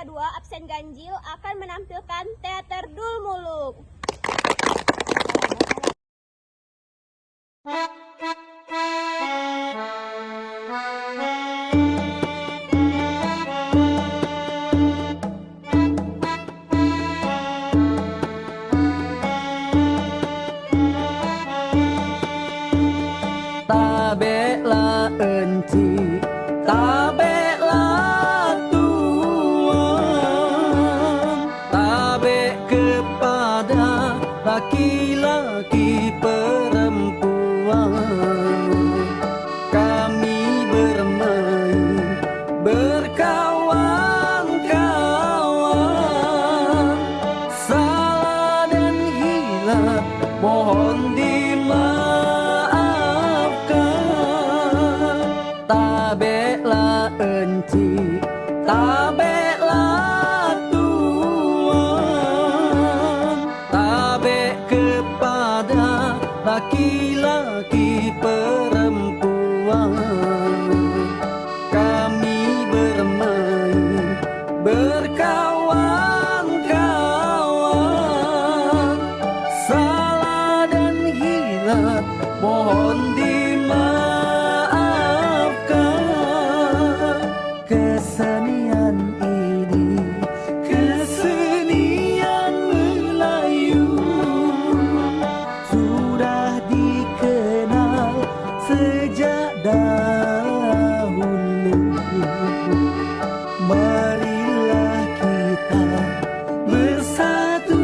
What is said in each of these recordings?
2 absen ganjil akan menampilkan teater Dul Muluk. Tabe la enci, tabe la tuan, tabe kepada laki-laki perempuan. Kami bermain berkawan-kawan, salah dan hilaf mohon dimaafkan. Tabe la enci, tabe la tuan, tabe kepada laki-laki perempuan. Kami bermain berkawan-kawan, salah dan hilaf mohon dimaafkan. Kesenian ini kesenian Melayu, sudah dikenal sejak dahulu. Marilah kita bersatu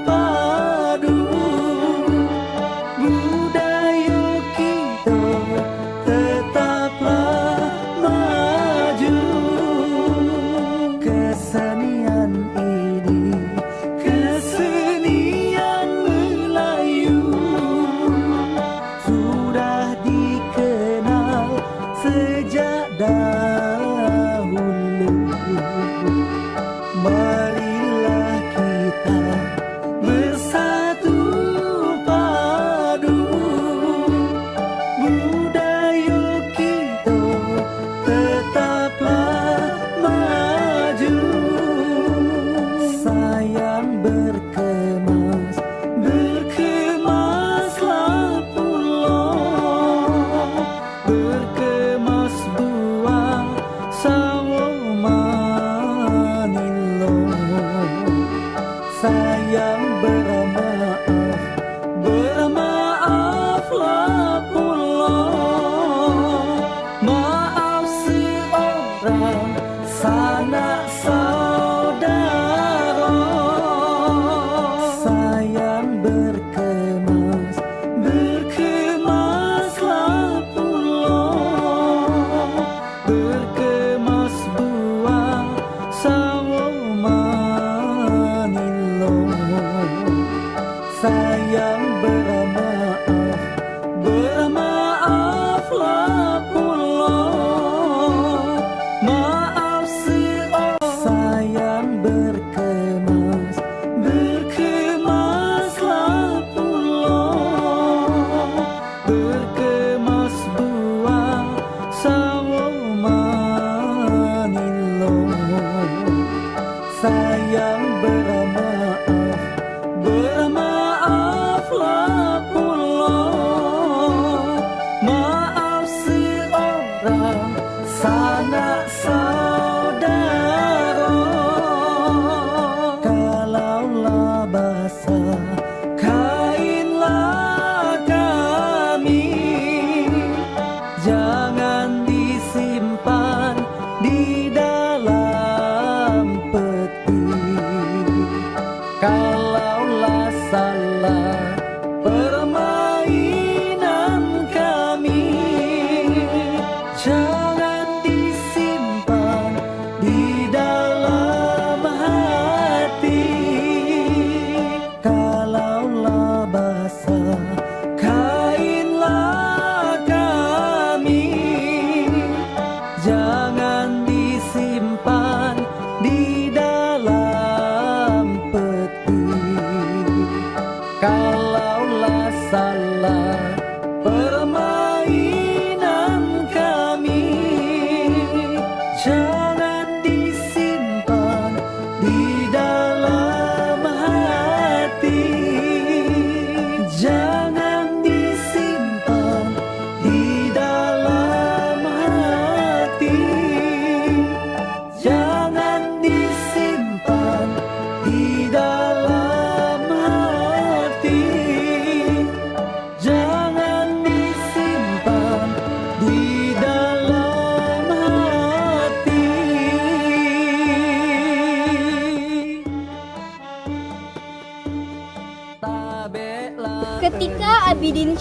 padu, budaya kita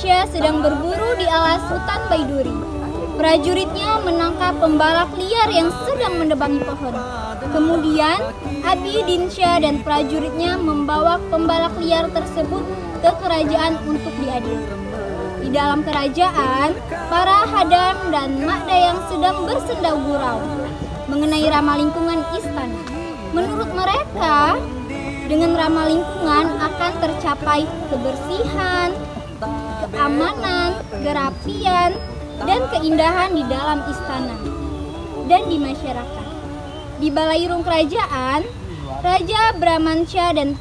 Dinsya sedang berburu di alas hutan Baiduri. Prajuritnya menangkap pembalak liar yang sedang mendebangi pohon. Kemudian, Abi Dinsya dan prajuritnya membawa pembalak liar tersebut ke kerajaan untuk diadili. Di dalam kerajaan, para hadam dan mak dayang sedang bersenda gurau mengenai ramah lingkungan istana. Menurut mereka, dengan ramah lingkungan akan tercapai kebersihan, keamanan, kerapian, dan keindahan di dalam istana dan di masyarakat. Di balairung kerajaan, Raja Brahmansha dan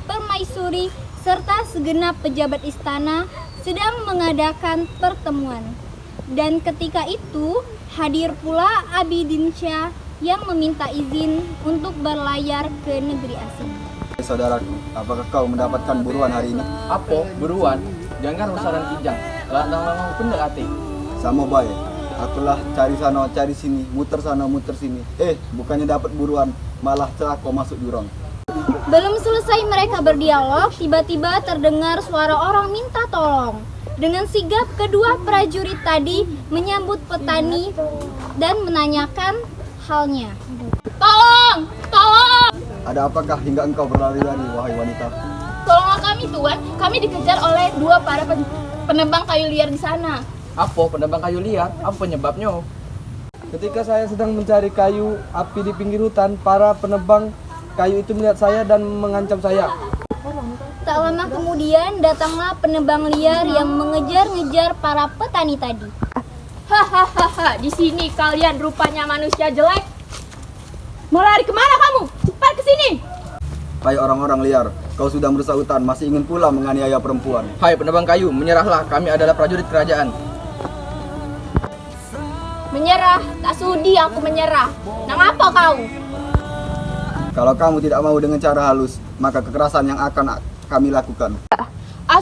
Permaisuri serta segenap pejabat istana sedang mengadakan pertemuan. Dan ketika itu hadir pula Abi Dinsya yang meminta izin untuk berlayar ke negeri asing. Saudaraku, apakah kau mendapatkan buruan hari ini? Apa? Buruan? Jangan usaran kijang. Ladang lama pun ati. Sama baik. Akulah cari sana, cari sini, muter sana, muter sini. Bukannya dapat buruan, malah celaka masuk jurang. Belum selesai mereka berdialog, tiba-tiba terdengar suara orang minta tolong. Dengan sigap kedua prajurit tadi menyambut petani dan menanyakan halnya. Tolong! Tolong! Ada apakah hingga engkau berlari-lari, wahai wanita? Tolonglah kami, Tuan. Kami dikejar oleh dua para penebang kayu liar di sana. Apa penebang kayu liar? Apa penyebabnya? Ketika saya sedang mencari kayu api di pinggir hutan, para penebang kayu itu melihat saya dan mengancam saya. Tak lama kemudian datanglah penebang liar yang mengejar-ngejar para petani tadi. Hahaha, di sini kalian rupanya manusia jelek. Mau lari kemana kamu? Cepat ke sini. Hai orang-orang liar, kau sudah merusak hutan, masih ingin pula menganiaya perempuan. Hai penebang kayu, menyerahlah. Kami adalah prajurit kerajaan. Menyerah, tak sudi aku menyerah. Nang apa kau? Kalau kamu tidak mau dengan cara halus, maka kekerasan yang akan kami lakukan.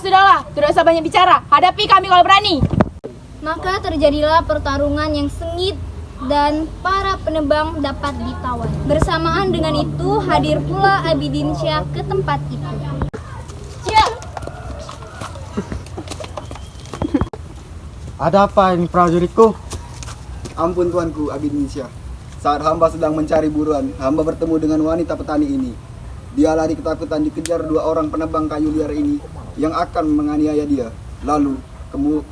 Sudahlah, tidak usah banyak bicara. Hadapi kami kalau berani. Maka terjadilah pertarungan yang sengit dan para penebang dapat ditawan. Bersamaan dengan itu hadir pula Abi Dinsya ke tempat itu. Ada apa ini prajuritku? Ampun tuanku, Abi Dinsya. Saat hamba sedang mencari buruan, hamba bertemu dengan wanita petani ini. Dia lari ketakutan dikejar dua orang penebang kayu liar ini yang akan menganiaya dia. Lalu,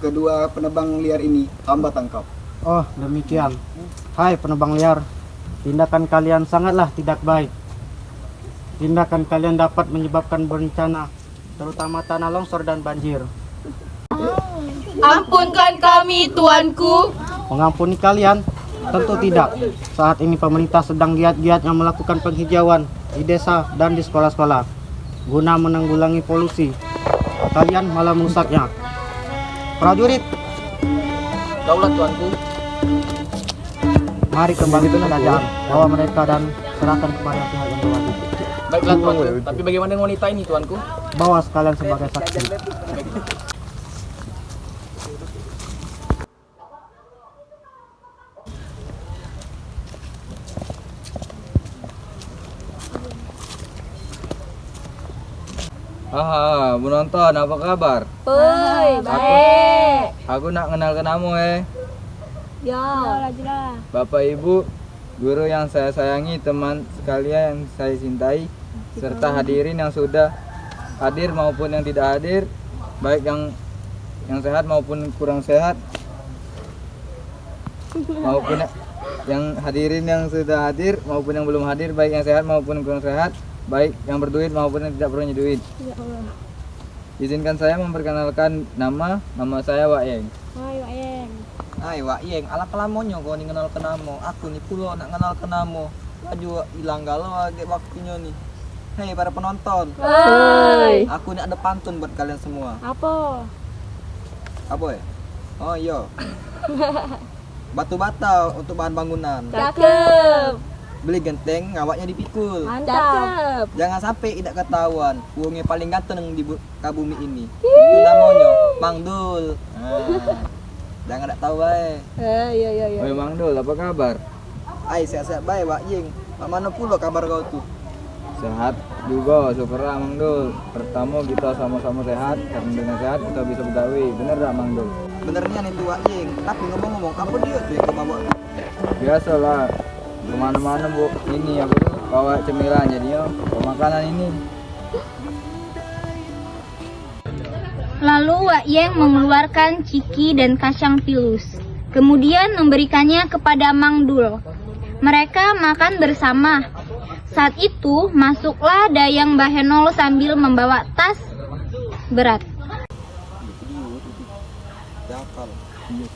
kedua penebang liar ini hamba tangkap. Oh, demikian. Hai penebang liar, tindakan kalian sangatlah tidak baik. Tindakan kalian dapat menyebabkan bencana, terutama tanah longsor dan banjir. Ampunkan kami, tuanku. Mengampuni kalian? Tentu tidak. Saat ini pemerintah sedang giat-giatnya melakukan penghijauan di desa dan di sekolah-sekolah guna menanggulangi polusi. Kalian malah merusaknya. Prajurit, Daulat tuanku. mari kembali ke kerajaan. Bawa mereka dan serahkan kepada pihak yang berwajib. Baiklah tuanku. Tapi bagaimana dengan wanita ini tuanku? Bawa sekalian sebagai saksi. Haha, Bu Nonton, apa kabar? Oi, baik. Aku nak kenal ke kamu Ya, jelas. Bapak Ibu, guru yang saya sayangi, teman sekalian yang saya cintai, serta hadirin yang sudah hadir maupun yang tidak hadir, baik yang sehat maupun kurang sehat, maupun yang hadirin yang sudah hadir maupun yang belum hadir, baik yang sehat maupun kurang sehat, baik yang berduit maupun yang tidak punya duit. Ya Allah. Izinkan saya memperkenalkan nama saya Wak Yeng. Hai, Wak Yeng. Hai Wak Yeng, ala kelamonyo kau ni kenal kenamo. Aku ni pulo nak kenal kenamo. Aju hilang galau agak waktunya nih. Hei para penonton, Hai. aku ni ada pantun buat kalian semua. Apa? Apa ya? Oh iya. Batu bata untuk bahan bangunan. Cakep. Beli genteng, ngawaknya dipikul. Mantap. Jangan sampai tidak ketahuan. Uangnya paling ganteng di bumi ini. Itu namanya Mang Dul. Jangan tak tahu bae. Iya. Oi Mang Dul, apa kabar? Ai sehat-sehat bae Wak Yeng. Mak mana pula kabar kau tuh? Sehat juga, syukurlah Mang Dul. Pertama kita sama-sama sehat, karena dengan sehat kita bisa begawi. Bener gak Mang Dul? Benernya itu Wak Yeng. Tapi ngomong-ngomong, apa dia tuh yang kemabok? Biasalah, kemana-mana bu, ini apa tuh, bawa cemilan jadinya, makanan ini. Lalu Wak Yeng mengeluarkan ciki dan kacang pilus. Kemudian memberikannya kepada Mang Dul. Mereka makan bersama. Saat itu masuklah Dayang Bahenol sambil membawa tas berat.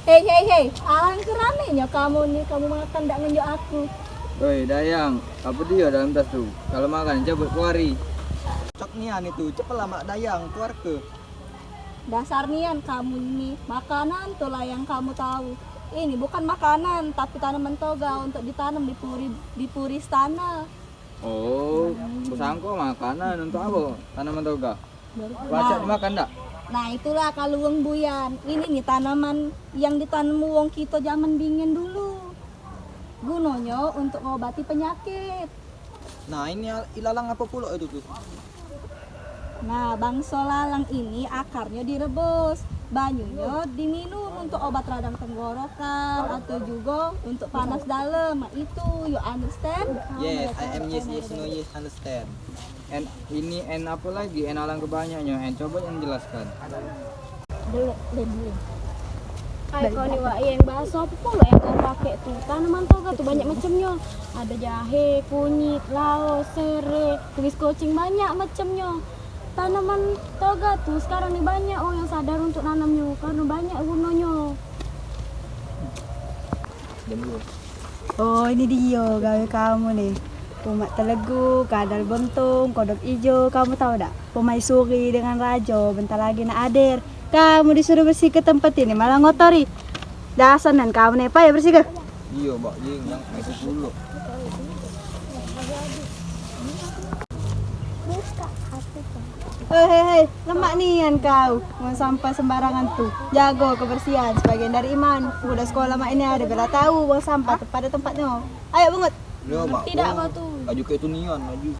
Hei, alangkah ramenya kamu nih, kamu makan ndak ngenjuk aku. Woi Dayang, apa dia dalam tas tuh? Kalau makan cabut keluari. Cok nian itu, cepet lah Mak Dayang, keluar ke. Dasar nian kamu ini, makanan tuh lah yang kamu tahu. Ini bukan makanan, tapi tanaman toga untuk ditanam di puri istana. Oh, kusangko makanan untuk apa? Tanaman toga. Baca dimakan enggak? Nah itulah kaluweng buyan. Ini nih tanaman yang ditanam wong kita zaman dingin dulu. Gunanya untuk ngobati penyakit. Nah ini ilalang apa pula itu tuh? Nah, bangsa lalang ini akarnya direbus, banyunya diminum untuk obat radang tenggorokan atau juga untuk panas dalam. Nah, itu, you understand? Yes, I am yes, no, yes, understand. Ini apa lagi? Alangkah banyaknya. Coba yang jelaskan. Belum. Hai kau nih Wak Yeng, bahasa apa pula yang kau pakai tuh? Tanaman toga tuh banyak macamnya. Ada jahe, kunyit, laos, serai, kumis kucing, banyak macamnya. Tanaman toga tuh sekarang nih banyak yang sadar untuk nanamnya karena banyak gunanya. Oh ini dia gawe kamu nih. Tomat telegu, kadal bentung, kodok ijo. Kamu tahu dak? Pemaisuri dengan raja bentar lagi nak hadir. Kamu disuruh bersih ke tempat ini malah ngotori. Dasar nan kamu nih ya bersih ke? Iya Mbak Ying, yang itu dulu. Hei, lemak nian kau. Mau sampah sembarangan tuh. Jago kebersihan sebagian dari iman. Udah sekolah mak ini ada bela tahu buang sampah pada tempatnya. Ayo bungut. Ya Mak. Tidak apa tuh? Aju ke itu nian, aju.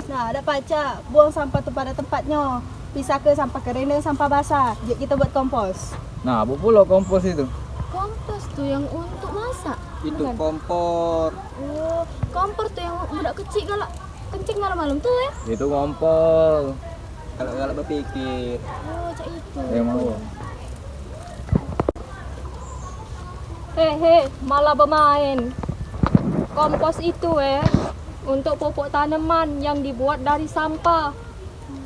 Nah, ada paca. Buang sampah tuh pada tempatnya. Pisah ke sampah kering dan sampah basah. Jadi kita buat kompos. Nah, apa pula kompos itu? Kompos tuh yang untuk masak. Itu kompor. Oh, kompor tuh yang budak kecil galak kencing malam-malam tuh ya? Itu kompol. Kalau berpikir. Oh, cak itu. Mau. Hehe, malah bermain. Kompos itu untuk pupuk tanaman yang dibuat dari sampah.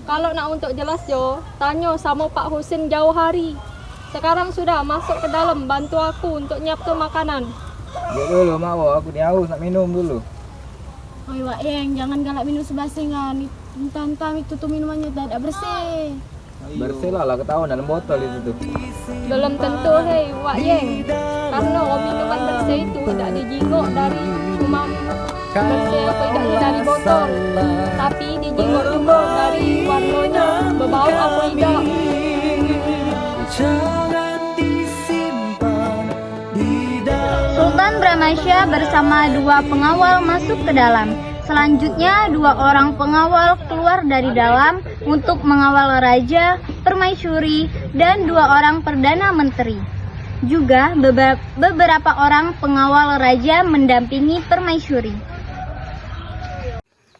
Kalau nak untuk jelas Jo, tanya sama Pak Husin jauh hari. Sekarang sudah masuk ke dalam, bantu aku untuk nyiapkan makanan. Ya dulu mau, aku haus nak minum dulu. Oi Wak Yeng, jangan galak minum sebasingan. Entang-entang itu tuh minumannya tidak bersih. Bersih lah ketahuan dalam botol itu tuh. Belum tentu hei Wak Yeng. Karena minuman bersih itu tidak dijingok dari cuma bersih apa tidak dari botol. Tapi dijingok juga dari warnanya, berbau apa tidak. Jangan disimpan di dalam Sultan Bramasya bersama dua pengawal masuk ke dalam. Selanjutnya, dua orang pengawal keluar dari dalam untuk mengawal raja, permaisuri, dan dua orang perdana menteri. Juga beberapa orang pengawal raja mendampingi permaisuri.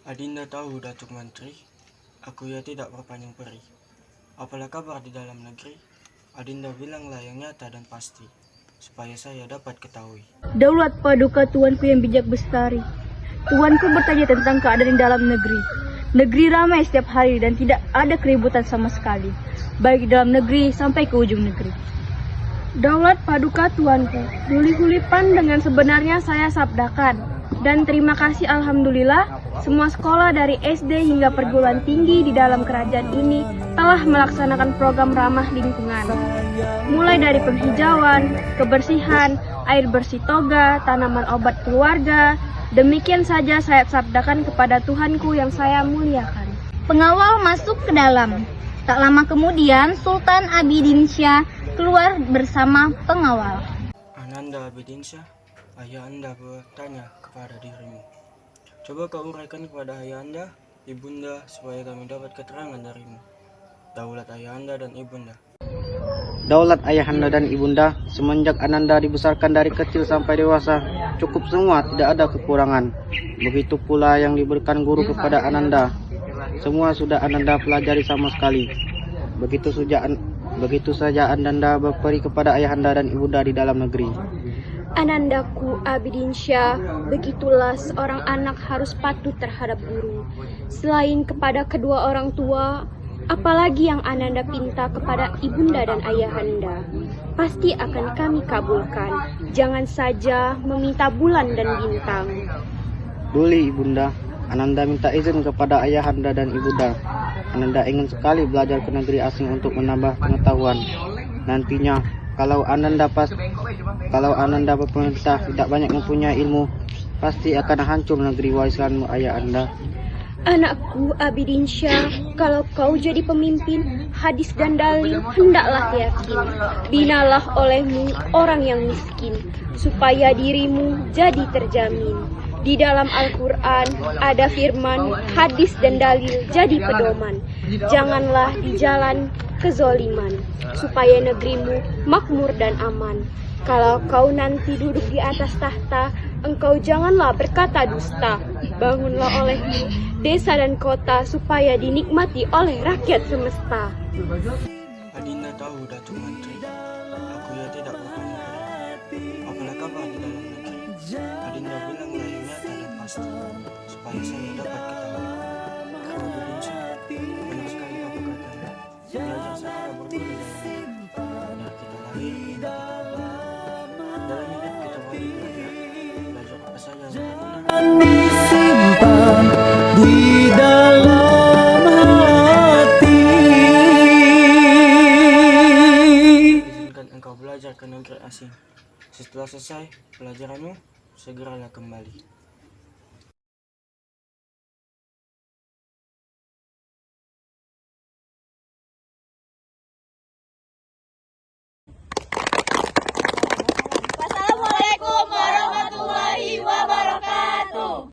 Adinda tahu Datuk Menteri, aku ya tidak berpanjang perih. Apalah kabar di dalam negeri? Adinda bilanglah yang nyata dan pasti, supaya saya dapat ketahui. Daulat paduka tuanku yang bijak bestari. Tuanku bertanya tentang keadaan di dalam negeri. Negeri ramai setiap hari dan tidak ada keributan sama sekali, baik di dalam negeri sampai ke ujung negeri. Daulat paduka tuanku, huli-hulipan dengan sebenarnya saya sabdakan. Dan terima kasih alhamdulillah, semua sekolah dari SD hingga perguruan tinggi di dalam kerajaan ini telah melaksanakan program ramah lingkungan. Mulai dari penghijauan, kebersihan, air bersih toga, tanaman obat keluarga. Demikian saja saya sabdakan kepada Tuhanku yang saya muliakan. Pengawal masuk ke dalam. Tak lama kemudian, Sultan Abidinsyah keluar bersama pengawal. Ananda Abidinsyah, ayah anda bertanya kepada dirimu. Coba kau uraikan kepada ayahanda, ibunda, supaya kami dapat keterangan darimu. Daulat ayahanda dan ibunda. Daulat ayahanda dan ibunda, semenjak Ananda dibesarkan dari kecil sampai dewasa, cukup semua, tidak ada kekurangan. Begitu pula yang diberikan guru kepada Ananda, semua sudah Ananda pelajari sama sekali. Begitu saja Ananda berperi kepada ayahanda dan ibunda di dalam negeri. Anandaku Abidinsyah, begitulah seorang anak harus patuh terhadap guru. Selain kepada kedua orang tua, apalagi yang Ananda pinta kepada ibunda dan ayahanda, pasti akan kami kabulkan. Jangan saja meminta bulan dan bintang. Duli ibunda, Ananda minta izin kepada ayahanda dan ibunda. Ananda ingin sekali belajar ke negeri asing untuk menambah pengetahuan. Nantinya, kalau Ananda berpemerintah tidak banyak mempunyai ilmu, pasti akan hancur negeri warisanmu ayah Anda. Anakku Abidinsyah, kalau kau jadi pemimpin, hadis dan dalil hendaklah yakin. Binalah olehmu orang yang miskin, supaya dirimu jadi terjamin. Di dalam Al-Quran ada firman, hadis dan dalil jadi pedoman. Janganlah di jalan kezoliman, supaya negerimu makmur dan aman. Kalau kau nanti duduk di atas tahta, engkau janganlah berkata dusta. Bangunlah olehmu desa dan kota, supaya dinikmati oleh rakyat semesta. Adinda tahu, Datuk Mantri, aku ya tidak berpanjang perih. Apalah kabar di dalam negeri? Adinda bilang yang nyata dan pasti, supaya saya dapat ketahui. Abidinsyah, benar sekali apa katanya. Belajar saja berguna dalam hidup. Biar kita lahir, kita belajar. Dalam hidup kita wajib belajar. Belajar apa saja yang berguna. disimpan di dalam hati. Izinkan engkau belajar ke negeri asing. Setelah selesai pelajaranmu, segeralah kembali.